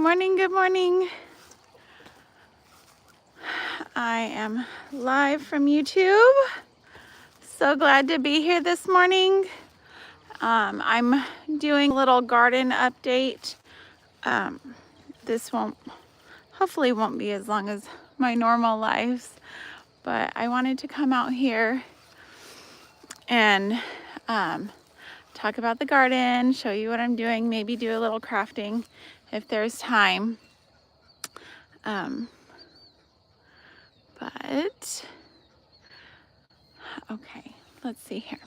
morning, good morning. I am live from YouTube. So glad to be here this morning. I'm doing a little garden update. This hopefully won't be as long as my normal lives, but I wanted to come out here and talk about the garden, show you what I'm doing, maybe do a little crafting if there's time. But okay, let's see here.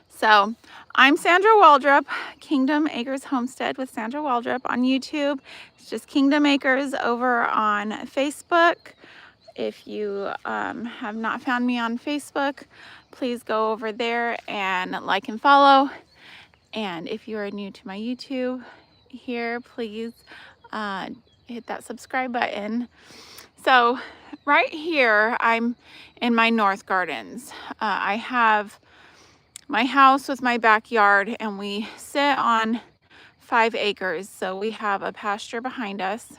So I'm Sandra Waldrop, Kingdom Acres Homestead with Sandra Waldrop on YouTube. It's just Kingdom Acres over on Facebook. If you have not found me on Facebook, please go over there and like and follow. And if you are new to my YouTube here, please hit that subscribe button. So right here, I'm in my north gardens. I have my house with my backyard, and we sit on 5 acres. So we have a pasture behind us.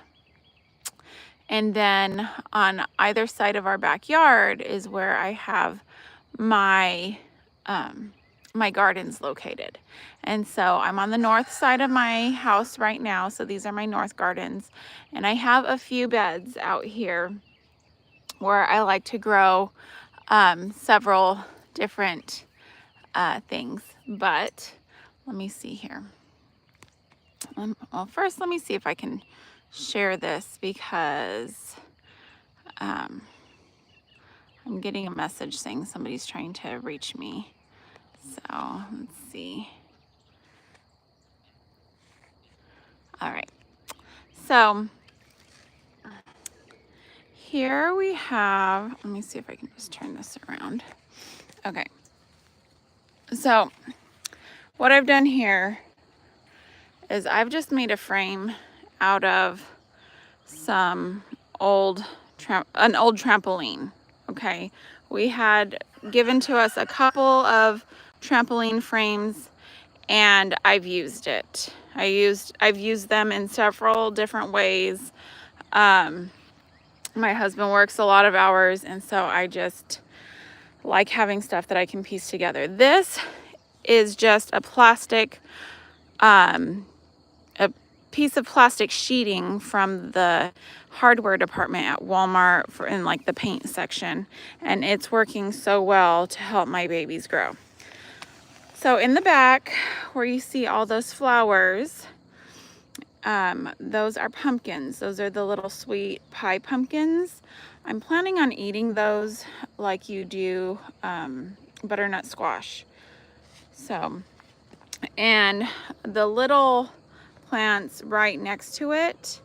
And then on either side of our backyard is where I have my my gardens located. And so I'm on the north side of my house right now. So these are my north gardens. And I have a few beds out here where I like to grow several different things. But let me see here. Well, first let me see if I can share this, because I'm getting a message saying somebody's trying to reach me. So let's see. All right. So here we have, let me see if I can just turn this around. Okay. So what I've done here is I've just made a frame out of some an old trampoline. Okay. We had given to us a couple of trampoline frames, and I've used it. I've used them in several different ways. My husband works a lot of hours, and so I just like having stuff that I can piece together. This is just a plastic, a piece of plastic sheeting from the hardware department at Walmart in like the paint section, and it's working so well to help my babies grow. So in the back where you see all those flowers, those are pumpkins. Those are the little sweet pie pumpkins. I'm planning on eating those like you do butternut squash. So, and the little plants right next to it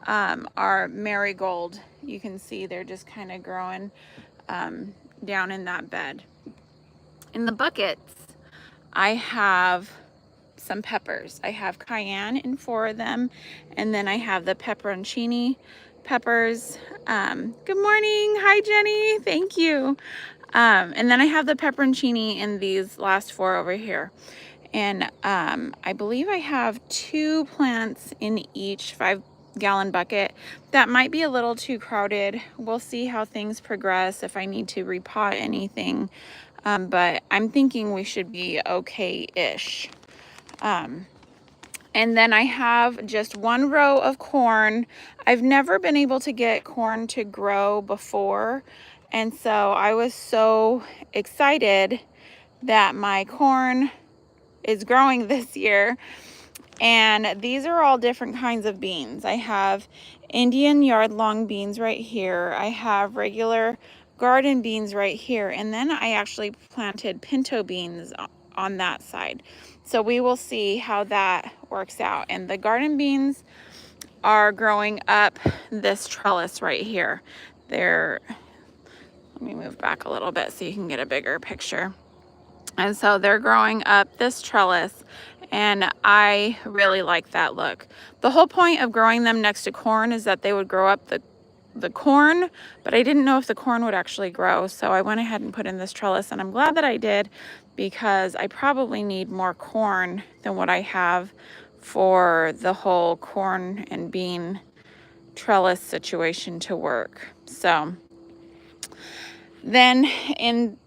are marigold. You can see they're just kind of growing down in that bed. In the buckets, I have some peppers. I have cayenne in 4 of them, and then I have the pepperoncini peppers. Good morning. Hi, Jenny. Thank you. And then I have the pepperoncini in these last 4 over here. And I believe I have 2 plants in each 5-gallon bucket. That might be a little too crowded. We'll see how things progress, if I need to repot anything. But I'm thinking we should be okay-ish. And then I have just 1 row of corn. I've never been able to get corn to grow before. And so I was so excited that my corn is growing this year. And these are all different kinds of beans. I have Indian yard-long beans right here. I have regular garden beans right here. And then I actually planted pinto beans on that side. So we will see how that works out. And the garden beans are growing up this trellis right here. Let me move back a little bit so you can get a bigger picture. And so they're growing up this trellis, and I really like that look. The whole point of growing them next to corn is that they would grow up the corn, but I didn't know if the corn would actually grow. So I went ahead and put in this trellis, and I'm glad that I did, because I probably need more corn than what I have for the whole corn and bean trellis situation to work. So then in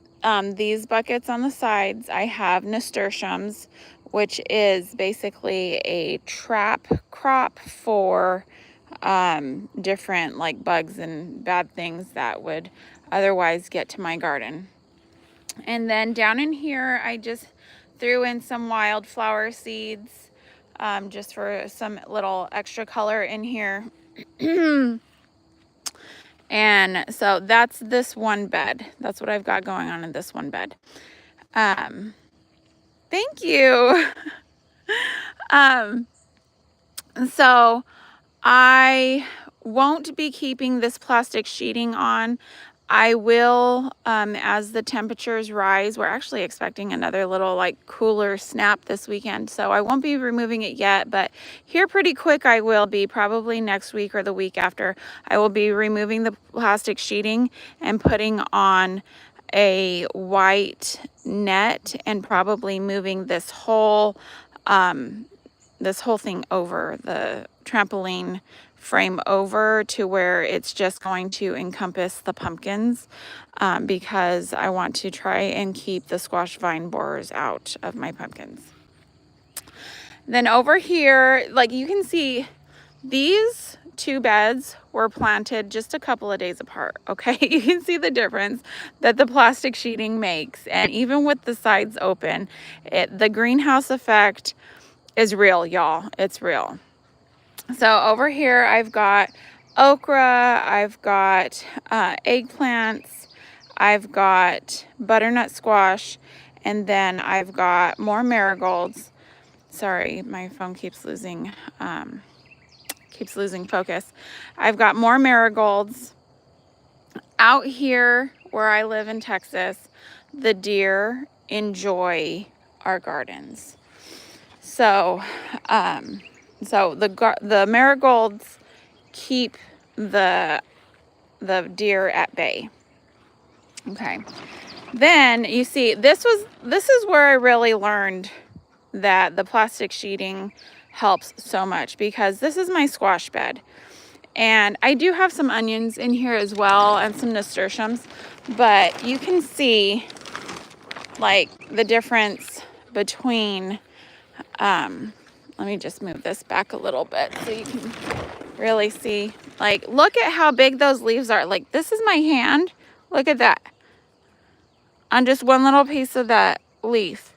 these buckets on the sides, I have nasturtiums, which is basically a trap crop for different like bugs and bad things that would otherwise get to my garden. And then down in here, I just threw in some wildflower seeds just for some little extra color in here. And so that's this one bed. That's what I've got going on in this one bed. Thank you. So I won't be keeping this plastic sheeting on. I will, as the temperatures rise. We're actually expecting another little like cooler snap this weekend, so I won't be removing it yet, but here pretty quick I will be, probably next week or the week after. I will be removing the plastic sheeting and putting on a white net and probably moving this whole thing over, the trampoline frame over to where it's just going to encompass the pumpkins, because I want to try and keep the squash vine borers out of my pumpkins. Then over here, like you can see, these two beds were planted just a couple of days apart, okay? You can see the difference that the plastic sheeting makes, and even with the sides open, the greenhouse effect is real, y'all. It's real. So over here I've got okra, I've got eggplants, I've got butternut squash, and then I've got more marigolds. Sorry, my phone keeps losing focus. I've got more marigolds. Out here where I live in Texas, the deer enjoy our gardens. So the marigolds keep the deer at bay. Okay. Then you see, this is where I really learned that the plastic sheeting helps so much, because this is my squash bed. And I do have some onions in here as well and some nasturtiums, but you can see like the difference between, let me just move this back a little bit so you can really see. Like, look at how big those leaves are. Like, this is my hand. Look at that. On just one little piece of that leaf.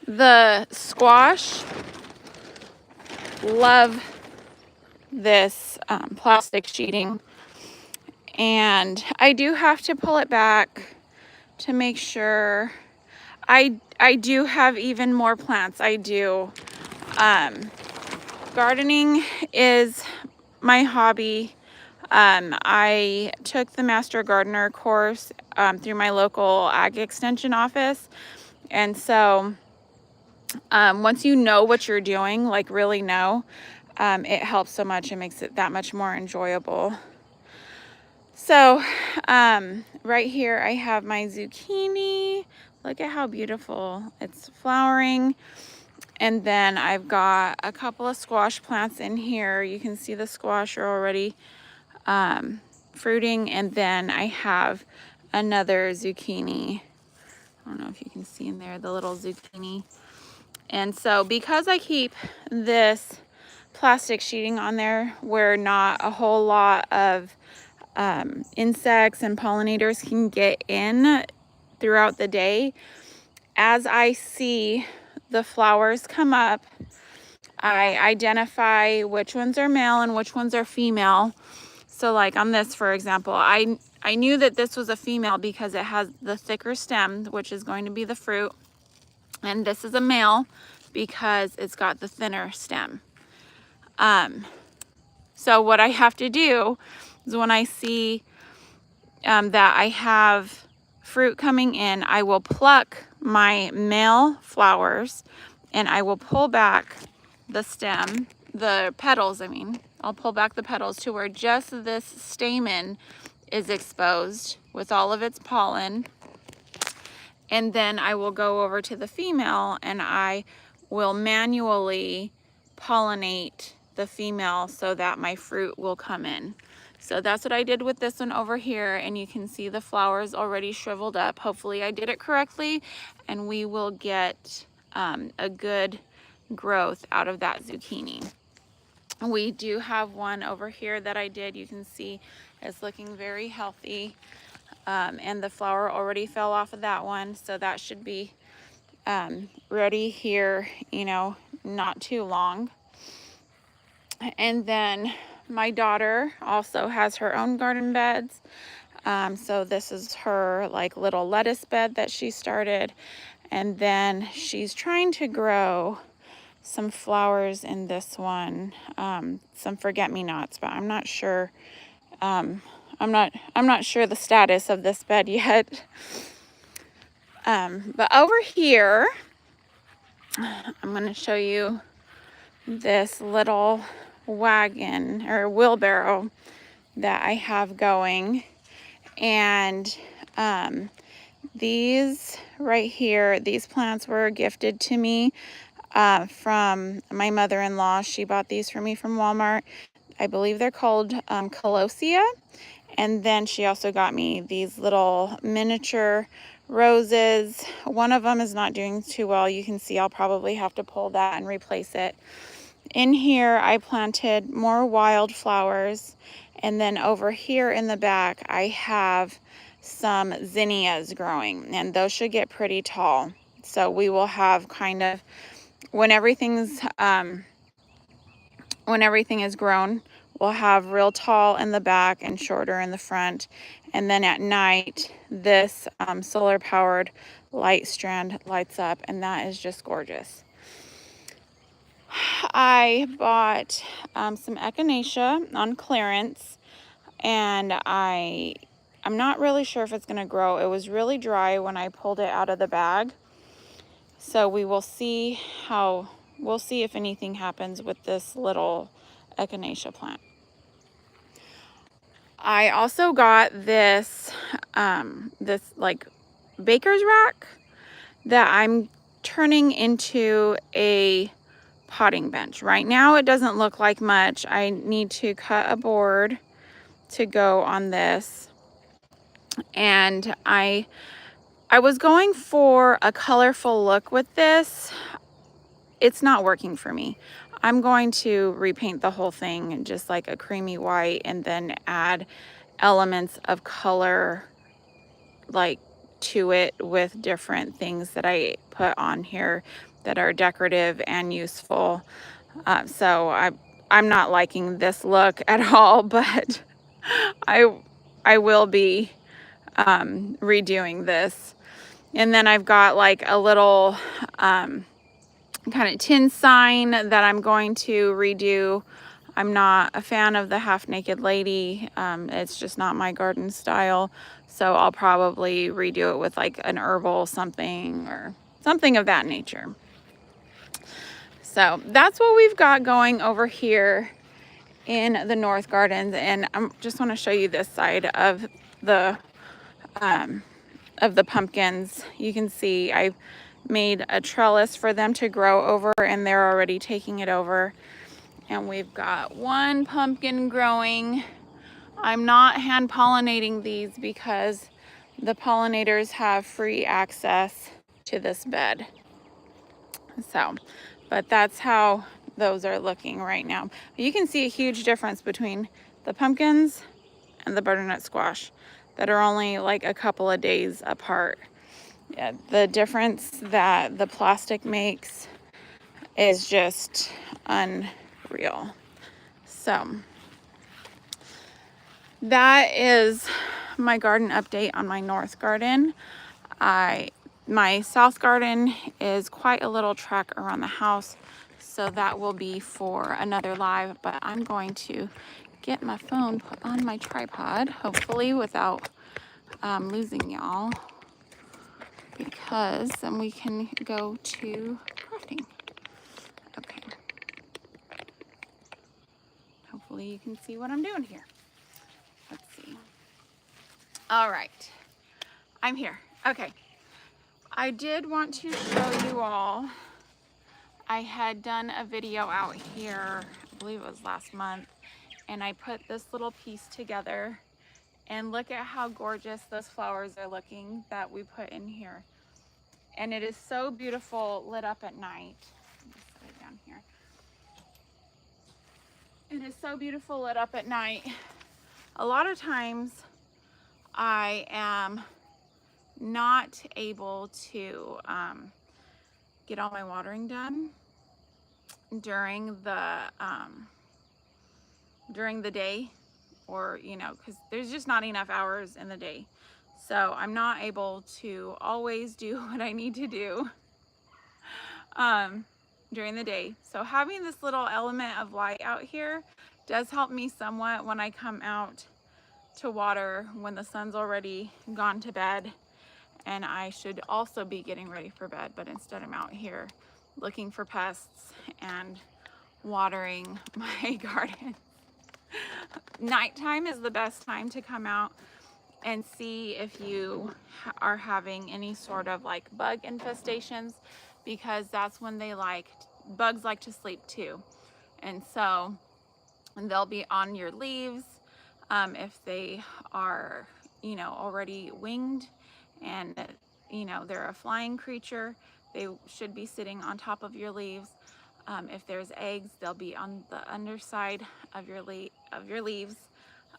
The squash love this plastic sheeting. And I do have to pull it back to make sure. I do have even more plants. I do. Gardening is my hobby. I took the Master Gardener course through my local ag extension office. And so once you know what you're doing, like really know, it helps so much. It makes it that much more enjoyable. So right here I have my zucchini. Look at how beautiful it's flowering. And then I've got a couple of squash plants in here. You can see the squash are already fruiting. And then I have another zucchini. I don't know if you can see in there, the little zucchini. And so because I keep this plastic sheeting on there where not a whole lot of insects and pollinators can get in throughout the day, as I see the flowers come up, I identify which ones are male and which ones are female. So like on this, for example, I knew that this was a female because it has the thicker stem, which is going to be the fruit. And this is a male because it's got the thinner stem. So what I have to do is when I see that I have fruit coming in, I will pluck my male flowers and I will pull back the stem, the petals, I mean. I'll pull back the petals to where just this stamen is exposed with all of its pollen. And then I will go over to the female and I will manually pollinate the female so that my fruit will come in. So that's what I did with this one over here, and you can see the flowers already shriveled up. Hopefully I did it correctly, and we will get a good growth out of that zucchini. We do have one over here that I did. You can see it's looking very healthy, and the flower already fell off of that one, so that should be ready here, you know, not too long. And then my daughter also has her own garden beds. So this is her like little lettuce bed that she started. And then she's trying to grow some flowers in this one, some forget-me-nots, but I'm not sure. I'm not sure the status of this bed yet. But over here, I'm going to show you this little wagon or wheelbarrow that I have going, and these right here, these plants were gifted to me from my mother-in-law. She bought these for me from Walmart. I believe they're called Colossia. And then she also got me these little miniature roses. One of them is not doing too well. You can see I'll probably have to pull that and replace it. In here, I planted more wildflowers. And then over here in the back, I have some zinnias growing, and those should get pretty tall. So we will have kind of, when everything is grown, we'll have real tall in the back and shorter in the front. And then at night, this solar powered light strand lights up, and that is just gorgeous. I bought some echinacea on clearance, and I'm not really sure if it's going to grow. It was really dry when I pulled it out of the bag. So we will see we'll see if anything happens with this little echinacea plant. I also got this this like baker's rack that I'm turning into a potting bench. Right now it doesn't look like much. I need to cut a board to go on this, and I was going for a colorful look with this. It's not working for me. I'm going to repaint the whole thing just like a creamy white, and then add elements of color like to it with different things that I put on here that are decorative and useful. So I'm not liking this look at all, but I will be redoing this. And then I've got like a little kind of tin sign that I'm going to redo. I'm not a fan of the half naked lady. It's just not my garden style. So I'll probably redo it with like an herbal something or something of that nature. So that's what we've got going over here in the North Gardens. And I just want to show you this side of the pumpkins. You can see I've made a trellis for them to grow over, and they're already taking it over. And we've got one pumpkin growing. I'm not hand pollinating these because the pollinators have free access to this bed. So, but that's how those are looking right now. You can see a huge difference between the pumpkins and the butternut squash that are only like a couple of days apart. Yeah, the difference that the plastic makes is just unreal. So that is my garden update on my north garden. My south garden is quite a little track around the house, so that will be for another live, but I'm going to get my phone put on my tripod, hopefully without losing y'all, because then we can go to crafting. Okay. Hopefully you can see what I'm doing here. Let's see. All right, I'm here. Okay. I did want to show you all I had done a video out here, I believe it was last month, and I put this little piece together, and look at how gorgeous those flowers are looking that we put in here. And it is so beautiful lit up at night. Let me set it down here. It is so beautiful lit up at night. A lot of times I am not able to get all my watering done during the day, or because there's just not enough hours in the day, so I'm not able to always do what I need to do during the day. So having this little element of light out here does help me somewhat when I come out to water when the sun's already gone to bed and I should also be getting ready for bed, but instead I'm out here looking for pests and watering my garden. Nighttime is the best time to come out and see if you are having any sort of like bug infestations, because that's when bugs like to sleep too. And so they'll be on your leaves. If they are, already winged and, they're a flying creature, they should be sitting on top of your leaves. If there's eggs, they'll be on the underside of your leaves.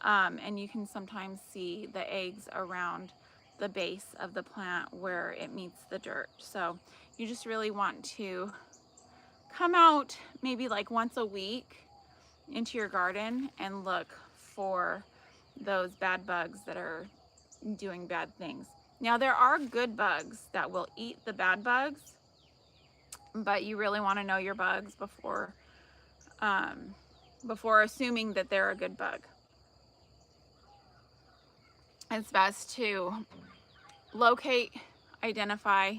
And you can sometimes see the eggs around the base of the plant where it meets the dirt. So you just really want to come out maybe like once a week into your garden and look for those bad bugs that are doing bad things. Now there are good bugs that will eat the bad bugs, but you really want to know your bugs before assuming that they're a good bug. It's best to locate, identify,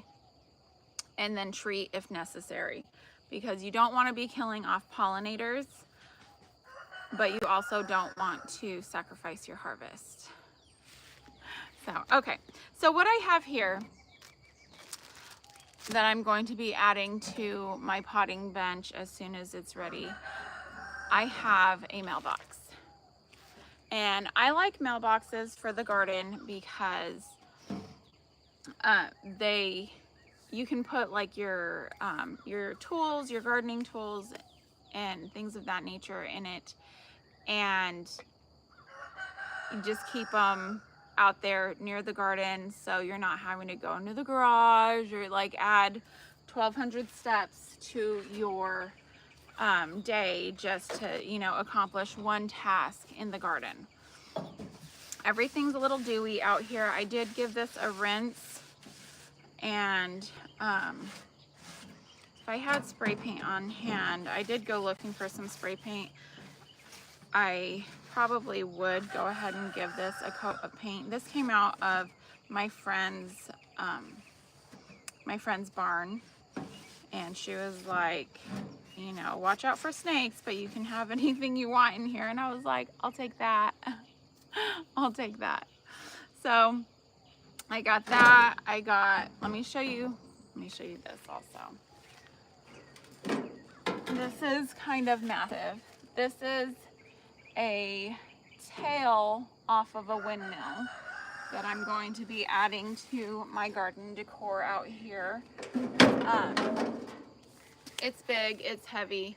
and then treat if necessary, because you don't want to be killing off pollinators, but you also don't want to sacrifice your harvest. So, okay, so what I have here that I'm going to be adding to my potting bench as soon as it's ready, I have a mailbox. And I like mailboxes for the garden because you can put like your tools, your gardening tools and things of that nature in it, and you just keep them out there near the garden, so you're not having to go into the garage or like add 1,200 steps to your day just to accomplish one task in the garden. Everything's a little dewy out here. I did give this a rinse, and if I had spray paint on hand, I did go looking for some spray paint. I probably would go ahead and give this a coat of paint. This came out of my friend's barn, and she was like, watch out for snakes, but you can have anything you want in here. And I was like, I'll take that. I'll take that. So I got that. Let me show you this also. This is kind of massive. This is a tail off of a windmill that I'm going to be adding to my garden decor out here. It's big, it's heavy.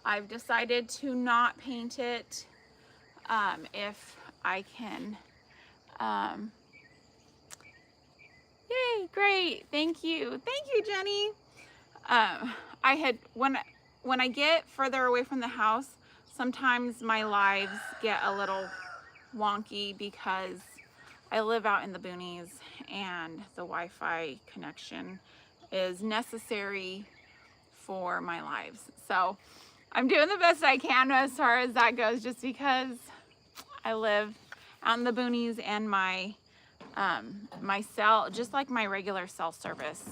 I've decided to not paint it if I can. Yay, great, thank you, Jenny. When I get further away from the house, sometimes my lives get a little wonky because I live out in the boonies and the Wi-Fi connection is necessary for my lives. So I'm doing the best I can as far as that goes, just because I live out in the boonies, and my cell, just like my regular cell service,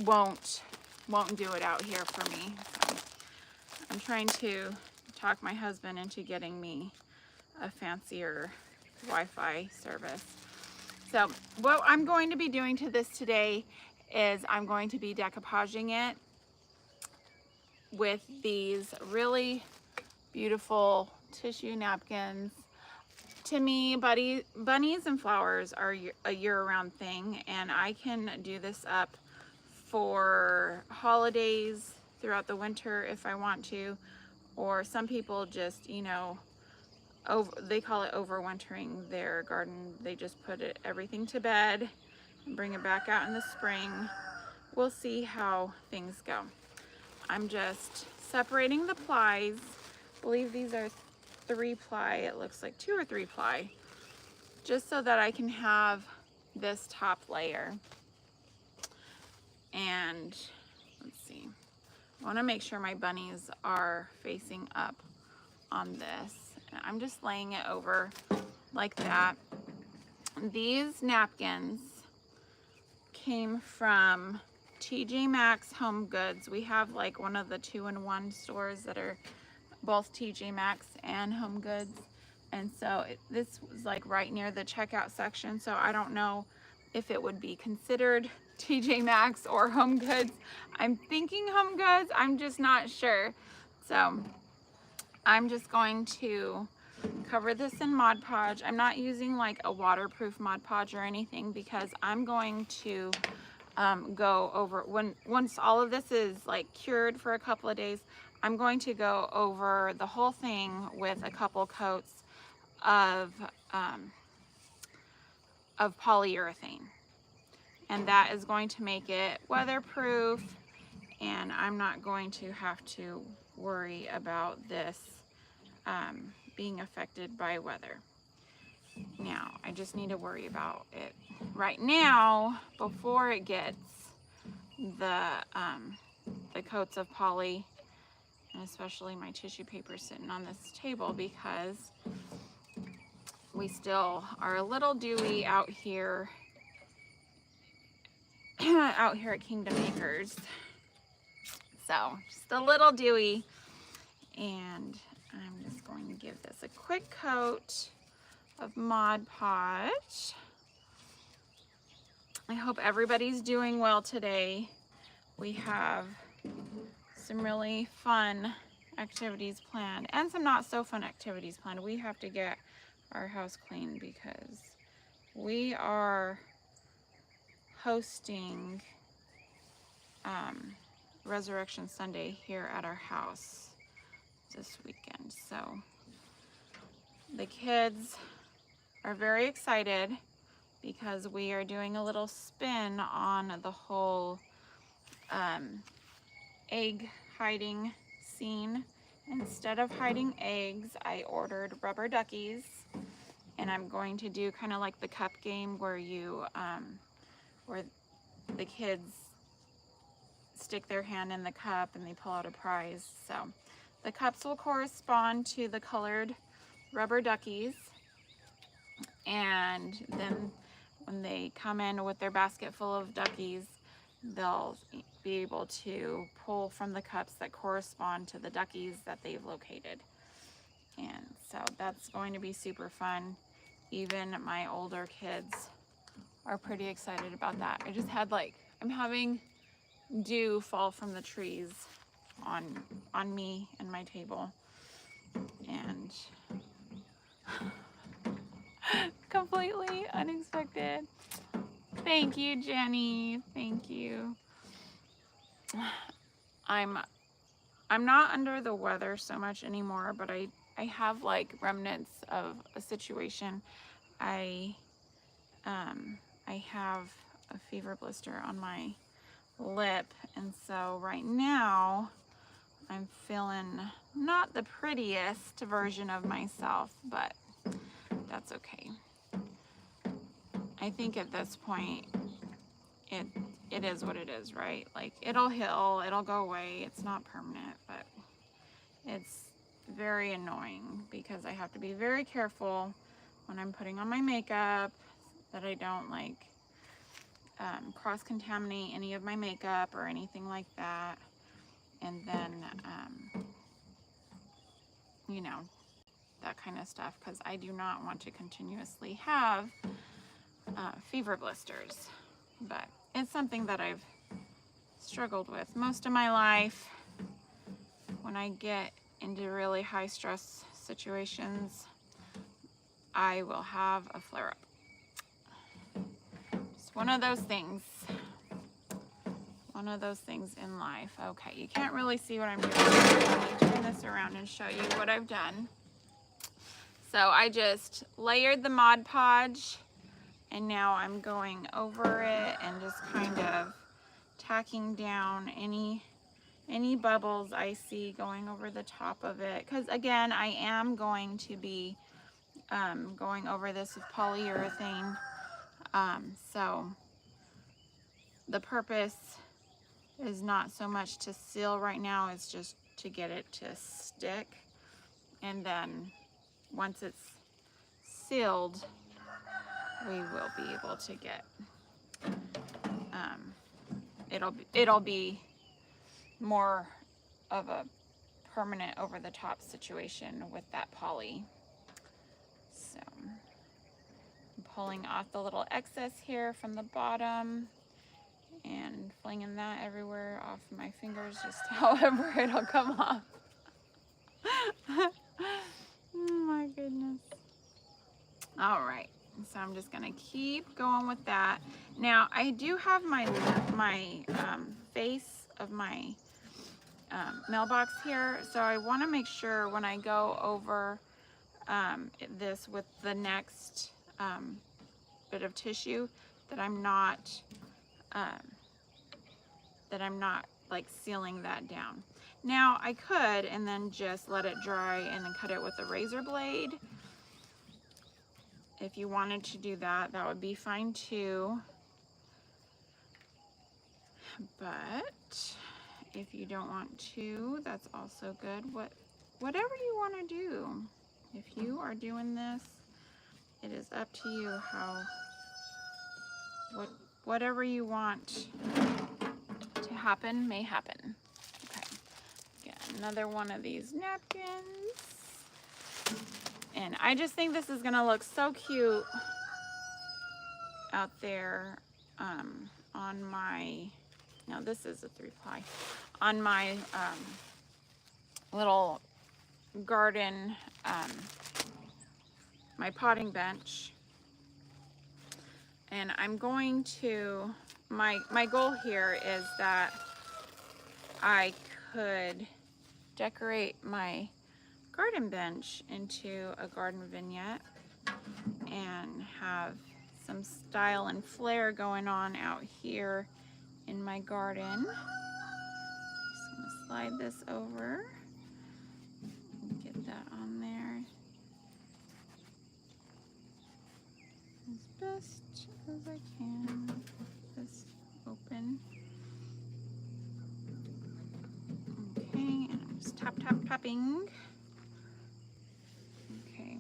won't do it out here for me. So I'm trying to talk my husband into getting me a fancier Wi-Fi service. So what I'm going to be doing to this today is I'm going to be decoupaging it with these really beautiful tissue napkins. To me, bunnies and flowers are a year-round thing, and I can do this up for holidays throughout the winter if I want to, or some people just, you know, they call it overwintering their garden. They just put everything to bed and bring it back out in the spring. We'll see how things go. I'm just separating the plies. I believe these are 3-ply. It looks like 2 or 3-ply, just so that I can have this top layer. And let's see, I want to make sure my bunnies are facing up on this. I'm just laying it over like that. These napkins came from TJ Maxx Home Goods. We have like one of the 2-in-1 stores that are both TJ Maxx and Home Goods. And so this was like right near the checkout section. So I don't know if it would be considered TJ Maxx or Home Goods. I'm thinking Home Goods, I'm just not sure. So I'm just going to cover this in Mod Podge. I'm not using like a waterproof Mod Podge or anything, because I'm going to go over, once all of this is like cured for a couple of days, I'm going to go over the whole thing with a couple coats of polyurethane, and that is going to make it weatherproof, and I'm not going to have to worry about this being affected by weather. Now, I just need to worry about it right now before it gets the coats of poly, and especially my tissue paper sitting on this table, because we still are a little dewy out here out here at Kingdom Acres. So just a little dewy, and I'm just going to give this a quick coat of Mod Podge. I hope everybody's doing well today. We have some really fun activities planned and some not so fun activities planned. We have to get our house clean because we are hosting Resurrection Sunday here at our house this weekend. So the kids are very excited because we are doing a little spin on the whole egg hiding scene. Instead of hiding eggs, I ordered rubber duckies, and I'm going to do kind of like the cup game where you where the kids stick their hand in the cup and they pull out a prize. So the cups will correspond to the colored rubber duckies, and then when they come in with their basket full of duckies, they'll be able to pull from the cups that correspond to the duckies that they've located. And so that's going to be super fun. Even my older kids are pretty excited about that. I just had I'm having dew fall from the trees on me and my table, and completely unexpected. Thank you, Jenny. Thank you. I'm not under the weather so much anymore, but I have like remnants of a situation. I have a fever blister on my lip, and so right now I'm feeling not the prettiest version of myself, but that's okay. I think at this point it is what it is, right? Like, it'll heal, it'll go away. It's not permanent, but it's very annoying because I have to be very careful when I'm putting on my makeup that I don't cross-contaminate any of my makeup or anything like that. And then, you know, that kind of stuff, because I do not want to continuously have fever blisters. But it's something that I've struggled with most of my life, when I get into really high stress situations, I will have a flare-up. It's one of those things. One of those things in life. Okay, you can't really see what I'm doing. Let me turn this around and show you what I've done. So I just layered the Mod Podge, and now I'm going over it and just kind of tacking down any bubbles I see going over the top of it. Because again, I am going to be going over this with polyurethane. So the purpose is not so much to seal right now, it's just to get it to stick. And then once it's sealed, we will be able to get, it'll be more of a permanent over the top situation with that poly. So I'm pulling off the little excess here from the bottom and flinging that everywhere off my fingers, just however it'll come off. Oh my goodness. All right, so I'm just gonna keep going with that. Now I do have my face of my mailbox here, so I want to make sure when I go over this with the next bit of tissue that I'm not like sealing that down. Now I could and then just let it dry and then cut it with a razor blade. If you wanted to do that, that would be fine too. But if you don't want to, that's also good. Whatever you want to do. If you are doing this, it is up to you whatever you want to happen may happen. Okay, get another one of these napkins. And I just think this is gonna look so cute out there on my, no, this is a 3-ply, on my little garden, my potting bench. And I'm going to, my goal here is that I could decorate my garden bench into a garden vignette and have some style and flair going on out here in my garden. Just gonna slide this over and get that on there as best as I can. Get this open. Okay, and I'm just tapping. Okay.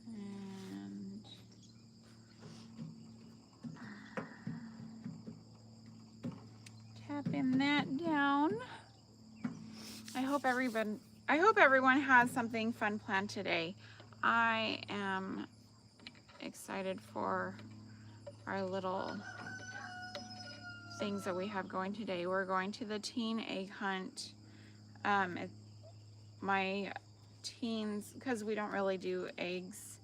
And tapping that down. I hope everyone has something fun planned today. I am excited for our little things that we have going today. We're going to the teen egg hunt. My teens, because we don't really do eggs,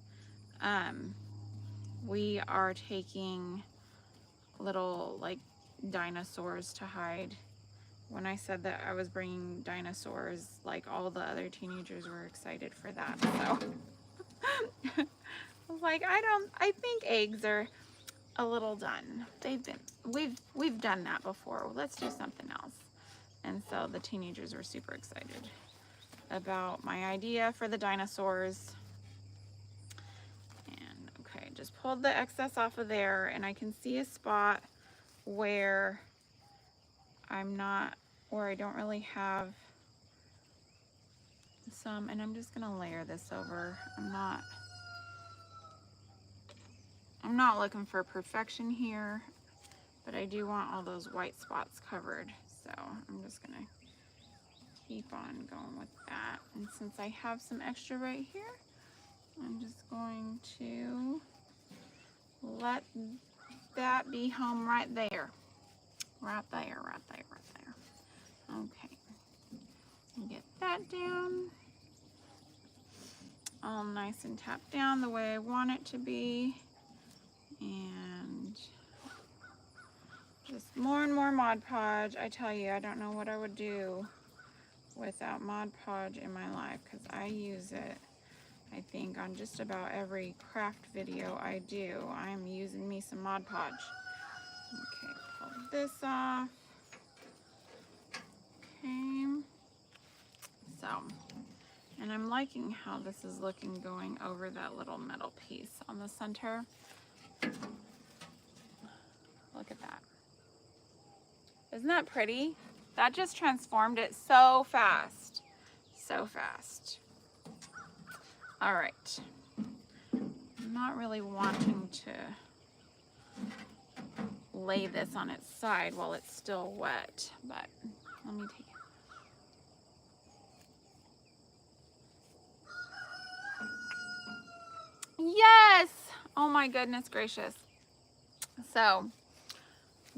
we are taking little like dinosaurs to hide. When I said that I was bringing dinosaurs, like all the other teenagers were excited for that. So I was like, I think eggs are a little done. We've done that before. Let's do something else. And so the teenagers were super excited about my idea for the dinosaurs. And okay, just pulled the excess off of there, and I can see a spot where I don't really have some, and I'm just gonna layer this over. I'm not looking for perfection here, but I do want all those white spots covered. So I'm just gonna keep on going with that. And since I have some extra right here, I'm just going to let that be home right there. Right there. Okay, get that down. All nice and tapped down the way I want it to be. And just more and more Mod Podge. I tell you, I don't know what I would do without Mod Podge in my life, because I use it, I think, on just about every craft video I do. I'm using me some Mod Podge. Okay, pull this off. Okay, so, and I'm liking how this is looking going over that little metal piece on the center. Look at that. Isn't that pretty? That just transformed it so fast. So fast. All right. I'm not really wanting to lay this on its side while it's still wet, but let me take it. Yes! Oh my goodness gracious. So,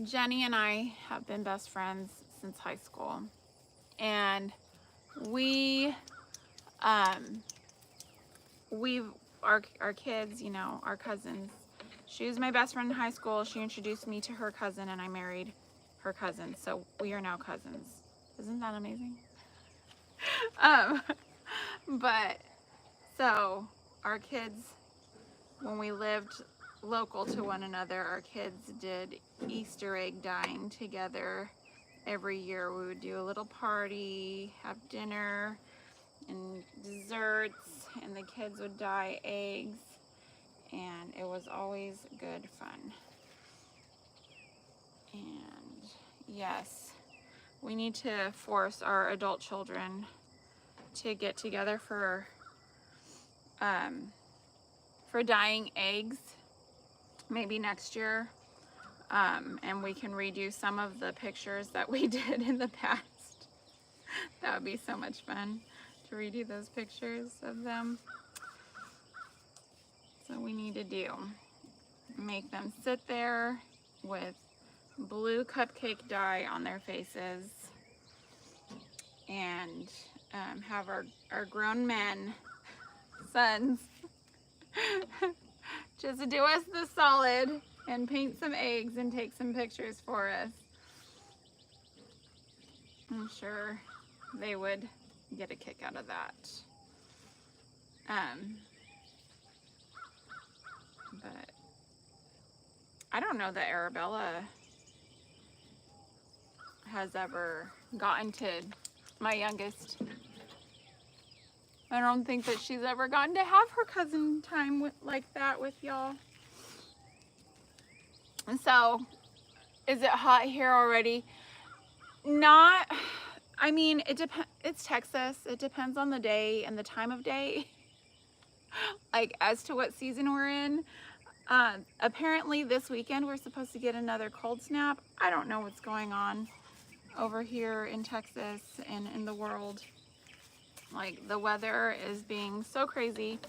Jenny and I have been best friends since high school, and our kids, you know, our cousins. She was my best friend in high school. She introduced me to her cousin, and I married her cousin. So we are now cousins. Isn't that amazing? But so our kids, when we lived local to one another, our kids did Easter egg dyeing together. Every year we would do a little party, have dinner and desserts, and the kids would dye eggs, and it was always good fun. And yes, we need to force our adult children to get together for dyeing eggs, maybe next year, and we can redo some of the pictures that we did in the past. That would be so much fun to redo those pictures of them. So we need to make them sit there with blue cupcake dye on their faces, and have our grown men, sons, just do us the solid and paint some eggs and take some pictures for us. I'm sure they would get a kick out of that. But I don't know that Arabella has ever gotten to, my youngest, I don't think that she's ever gotten to have her cousin time like that with y'all. And so, is it hot here already? Not, I mean, it's Texas. It depends on the day and the time of day, like as to what season we're in. Apparently this weekend we're supposed to get another cold snap. I don't know what's going on over here in Texas and in the world. Like, the weather is being so crazy,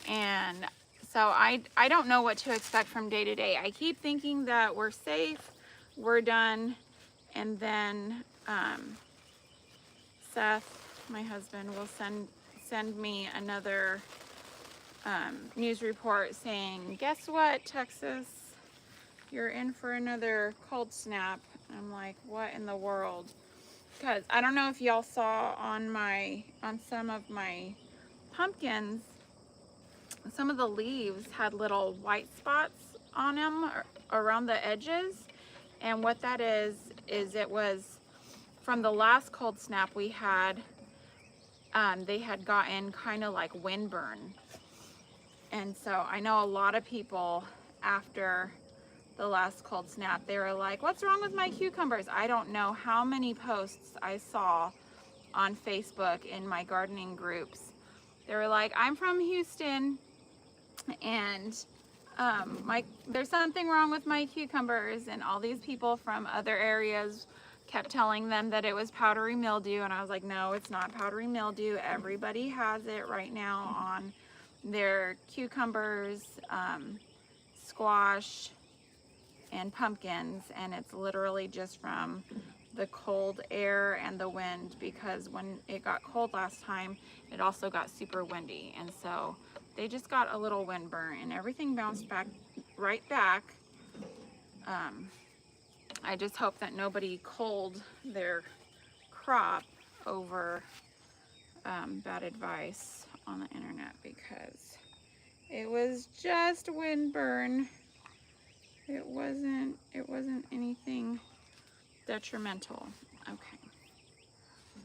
and so I don't know what to expect from day to day. I keep thinking that we're safe, we're done, and then Seth, my husband, will send me another news report saying, guess what, Texas, you're in for another cold snap. I'm like, what in the world? Because I don't know if y'all saw on some of my pumpkins, some of the leaves had little white spots on them around the edges, and what that is it was from the last cold snap we had. They had gotten kind of like windburn, and so I know a lot of people after the last cold snap, they were like, what's wrong with my cucumbers? I don't know how many posts I saw on Facebook in my gardening groups. They were like, I'm from Houston, and there's something wrong with my cucumbers, and all these people from other areas kept telling them that it was powdery mildew, and I was like, no, it's not powdery mildew. Everybody has it right now on their cucumbers, squash, and pumpkins, and it's literally just from the cold air and the wind, because when it got cold last time, it also got super windy, and so they just got a little wind burn and everything bounced back right back. I just hope that nobody culled their crop over bad advice on the internet, because it was just wind burn. It wasn't anything detrimental. Okay,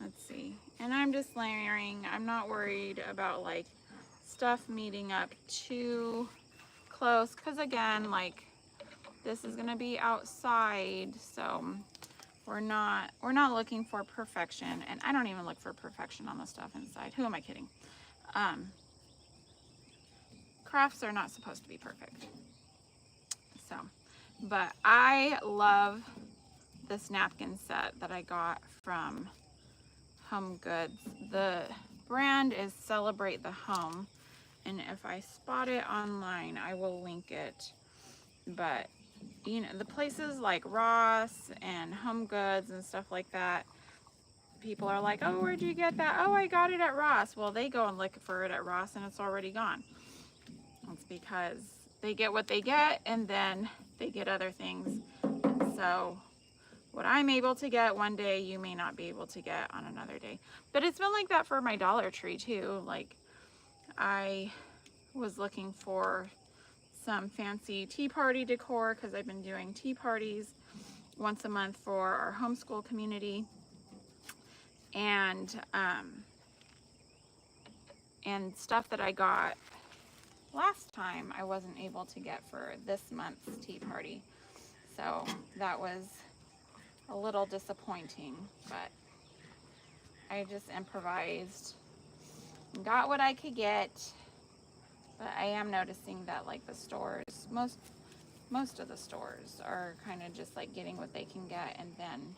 let's see. And I'm just layering. I'm not worried about like stuff meeting up too close, because again, like, this is gonna be outside, so we're not looking for perfection, and I don't even look for perfection on the stuff inside. Who am I kidding? Crafts are not supposed to be perfect. So, but I love this napkin set that I got from Home Goods. The brand is Celebrate the Home, and if I spot it online, I will link it. But you know, the places like Ross and Home Goods and stuff like that, people are like, oh, where'd you get that? Oh, I got it at Ross. Well, they go and look for it at Ross and it's already gone. It's because they get what they get, and then they get other things. So what I'm able to get one day, you may not be able to get on another day. But it's been like that for my Dollar Tree too. Like, I was looking for some fancy tea party decor, because I've been doing tea parties once a month for our homeschool community, and stuff that I got last time I wasn't able to get for this month's tea party, so that was a little disappointing. But I just improvised and got what I could get. But I am noticing that like the stores, most of the stores are kind of just like getting what they can get, and then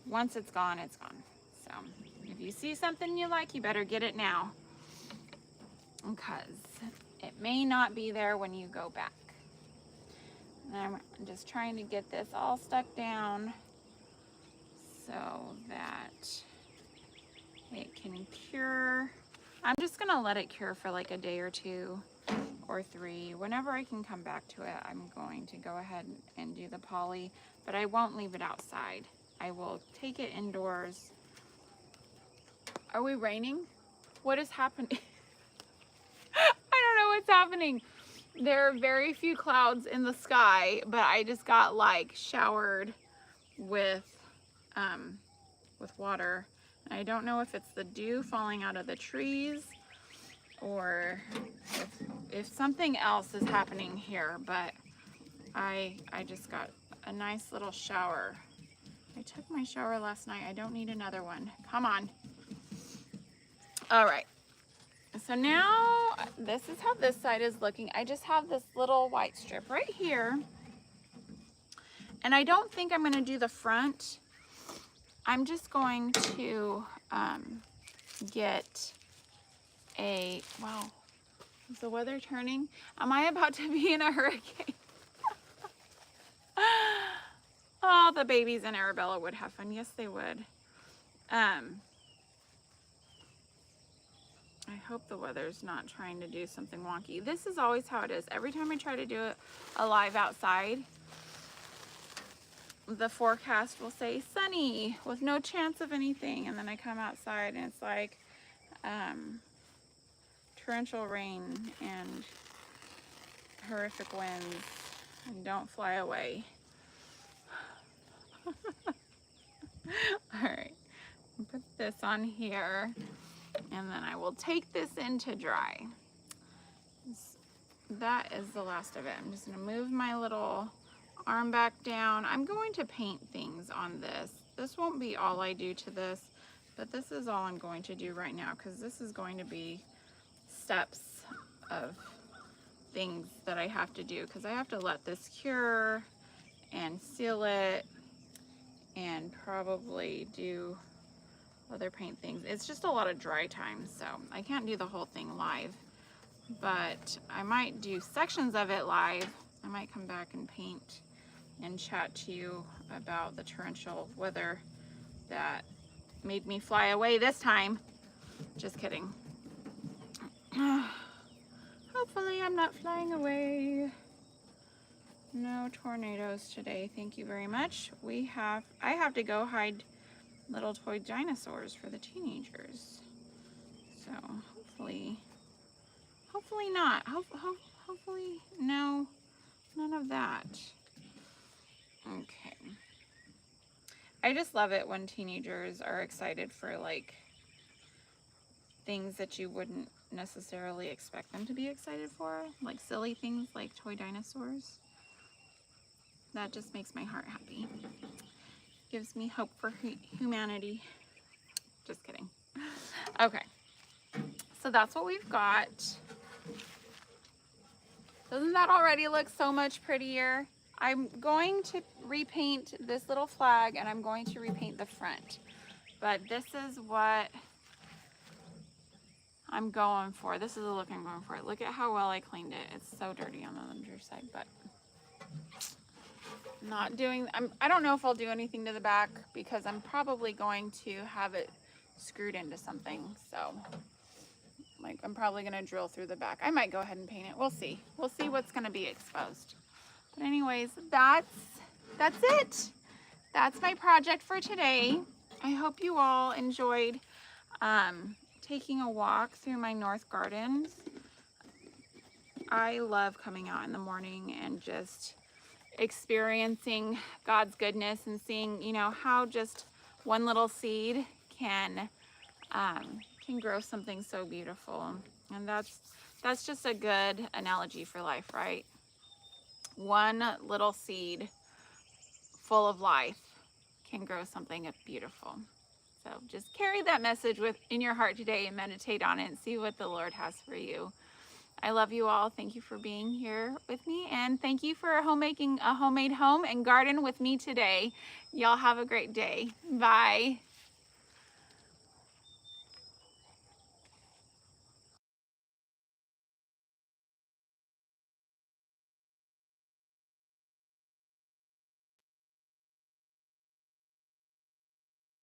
once it's gone, it's gone. So if you see something you like, you better get it now, because it may not be there when you go back. And I'm just trying to get this all stuck down so that it can cure. I'm just gonna let it cure for like a day or two or three. Whenever I can come back to it, I'm going to go ahead and do the poly, but I won't leave it outside. I will take it indoors. Are we raining? What is happening? I don't know what's happening. There are very few clouds in the sky, but I just got like showered with water. I don't know if it's the dew falling out of the trees or if something else is happening here, but I just got a nice little shower. I took my shower last night. I don't need another one. Come on. All right. So now this is how this side is looking. I just have this little white strip right here. And I don't think I'm going to do the front. I'm just going to get a, wow, is the weather turning? Am I about to be in a hurricane? Oh, the babies in Arabella would have fun. Yes, they would. I hope the weather's not trying to do something wonky. This is always how it is. Every time I try to do a live outside, the forecast will say sunny with no chance of anything, and then I come outside and it's like torrential rain and horrific winds, and don't fly away. All right, put this on here, and then I will take this in to dry. That is the last of it. I'm just gonna move my little arm back down. I'm going to paint things on this. This won't be all I do to this, but this is all I'm going to do right now, because this is going to be steps of things that I have to do, because I have to let this cure and seal it and probably do other paint things. It's just a lot of dry time, so I can't do the whole thing live, but I might do sections of it live. I might come back and paint and chat to you about the torrential weather that made me fly away this time. Just kidding. Hopefully I'm not flying away. No tornadoes today, thank you very much. I have to go hide little toy dinosaurs for the teenagers. So hopefully not. Hopefully no, none of that. Okay. I just love it when teenagers are excited for like things that you wouldn't necessarily expect them to be excited for, like silly things like toy dinosaurs. That just makes my heart happy. Gives me hope for humanity. Just kidding. Okay, so that's what we've got. Doesn't that already look so much prettier? I'm going to repaint this little flag and I'm going to repaint the front. But this is what I'm going for. This is the look I'm going for. Look at how well I cleaned it. It's so dirty on the underside, but not doing, I don't know if I'll do anything to the back because I'm probably going to have it screwed into something. So like I'm probably going to drill through the back. I might go ahead and paint it. We'll see. We'll see what's going to be exposed. But anyways, that's it. That's my project for today. I hope you all enjoyed taking a walk through my north gardens. I love coming out in the morning and just experiencing God's goodness and seeing, you know, how just one little seed can grow something so beautiful. And that's just a good analogy for life, right? One little seed full of life can grow something beautiful. So just carry that message in your heart today and meditate on it and see what the Lord has for you. I love you all. Thank you for being here with me, and thank you for homemaking a homemade home and garden with me today. Y'all have a great day. Bye.